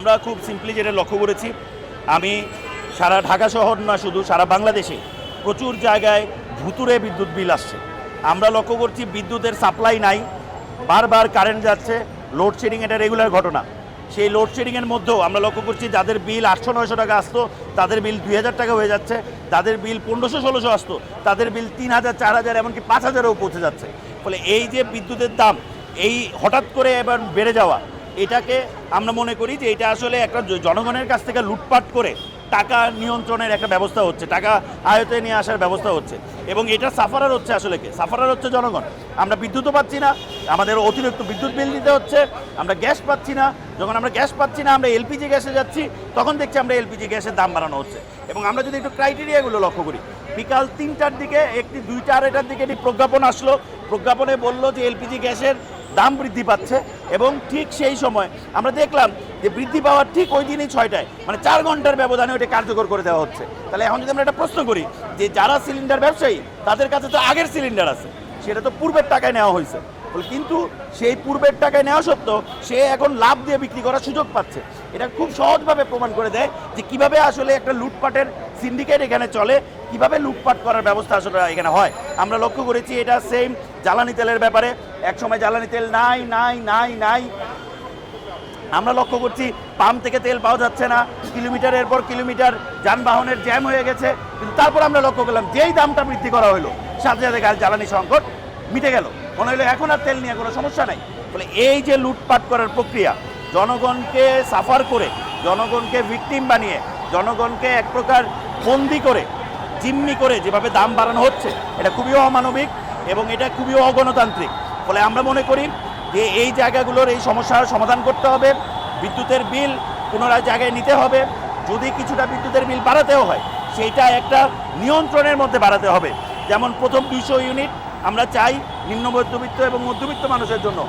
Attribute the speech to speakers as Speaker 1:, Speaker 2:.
Speaker 1: আমরা খুব সিম্পলি যেটা লক্ষ্য করেছি, আমি সারা ঢাকা শহর না শুধু সারা বাংলাদেশে প্রচুর জায়গায় ভুতুরে বিদ্যুৎ বিল আসছে। আমরা লক্ষ্য করছি বিদ্যুতের সাপ্লাই নাই, বারবার কারেন্ট যাচ্ছে, লোডশেডিং এটা রেগুলার ঘটনা। সেই লোডশেডিংয়ের মধ্যেও আমরা লক্ষ্য করছি যাদের বিল 800-900 টাকা আসতো তাদের বিল 2000 টাকা হয়ে যাচ্ছে, যাদের বিল 1500-1600 আসতো তাদের বিল 3000-4000 এমনকি 5000-ও পৌঁছে যাচ্ছে। ফলে এই যে বিদ্যুতের দাম এই হঠাৎ করে এবার বেড়ে যাওয়া, এটাকে আমরা মনে করি যে এটা আসলে একটা জনগণের কাছ থেকে লুটপাট করে টাকা নিয়ন্ত্রণের একটা ব্যবস্থা হচ্ছে, টাকা আয়তে নিয়ে আসার ব্যবস্থা হচ্ছে, এবং এটা সাফারার হচ্ছে আসলে কে? সাফারার হচ্ছে জনগণ। আমরা বিদ্যুৎও পাচ্ছি না, আমাদের অতিরিক্ত বিদ্যুৎ বিল দিতে হচ্ছে, আমরা গ্যাস পাচ্ছি না। যখন আমরা গ্যাস পাচ্ছি না, আমরা এলপিজি গ্যাসে যাচ্ছি, তখন দেখছি আমরা এলপিজি গ্যাসের দাম বাড়ানো হচ্ছে। এবং আমরা যদি একটু ক্রাইটেরিয়াগুলো লক্ষ্য করি, বিকাল 3টার দিকে একটি 2টা-2:30টার দিকে একটি প্রজ্ঞাপন আসলো, প্রজ্ঞাপনে বলল যে এলপিজি গ্যাসের দাম বৃদ্ধি পাচ্ছে, এবং ঠিক সেই সময় আমরা দেখলাম যে বৃদ্ধি পাওয়ার ঠিক ওই দিনই 6টায়, মানে 4 ঘন্টার ব্যবধানে ওটা কার্যকর করে দেওয়া হচ্ছে। তাহলে এখন যদি আমরা একটা প্রশ্ন করি যে যারা সিলিন্ডার ব্যবসায়ী তাদের কাছে তো আগের সিলিন্ডার আছে, সেটা তো পূর্বের টাকায় নেওয়া হয়েছে, কিন্তু সেই পূর্বের টাকায় নেওয়া সত্ত্বেও সে এখন লাভ দিয়ে বিক্রি করার সুযোগ পাচ্ছে। এটা খুব সহজভাবে প্রমাণ করে দেয় যে কিভাবে আসলে একটা লুটপাটের সিন্ডিকেট এখানে চলে, কিভাবে লুটপাট করার ব্যবস্থা আসলে এখানে হয়। আমরা লক্ষ্য করেছি এটা সেম জ্বালানি তেলের ব্যাপারে, একসময় জ্বালানি তেল নাই নাই নাই নাই, আমরা লক্ষ্য করছি পাম্প থেকে তেল পাওয়া যাচ্ছে না, কিলোমিটারের পর কিলোমিটার যানবাহনের জ্যাম হয়ে গেছে, কিন্তু তারপর আমরা লক্ষ্য করলাম যেই দামটা বৃদ্ধি করা হলো সাথে সাথে জ্বালানি সংকট মিটে গেল, মনে হলো এখন আর তেল নিয়ে কোনো সমস্যা নাই। ফলে এই যে লুটপাট করার প্রক্রিয়া, জনগণকে সাফার করে, জনগণকে ভিকটিম বানিয়ে, জনগণকে এক প্রকার বন্দি করে, জিম্মি করে যেভাবে দাম বাড়ানো হচ্ছে, এটা খুবই অমানবিক এবং এটা খুবই অগণতান্ত্রিক। ফলে আমরা মনে করি যে এই জায়গাগুলোর এই সমস্যার সমাধান করতে হবে, বিদ্যুতের বিল পুনরায় জায়গায় নিতে হবে, যদি কিছুটা বিদ্যুতের বিল বাড়াতেও হয় সেইটা একটা নিয়ন্ত্রণের মধ্যে বাড়াতে হবে। যেমন প্রথম 200 ইউনিট আমরা চাই নিম্ন মধ্যবিত্ত এবং মধ্যবিত্ত মানুষের জন্য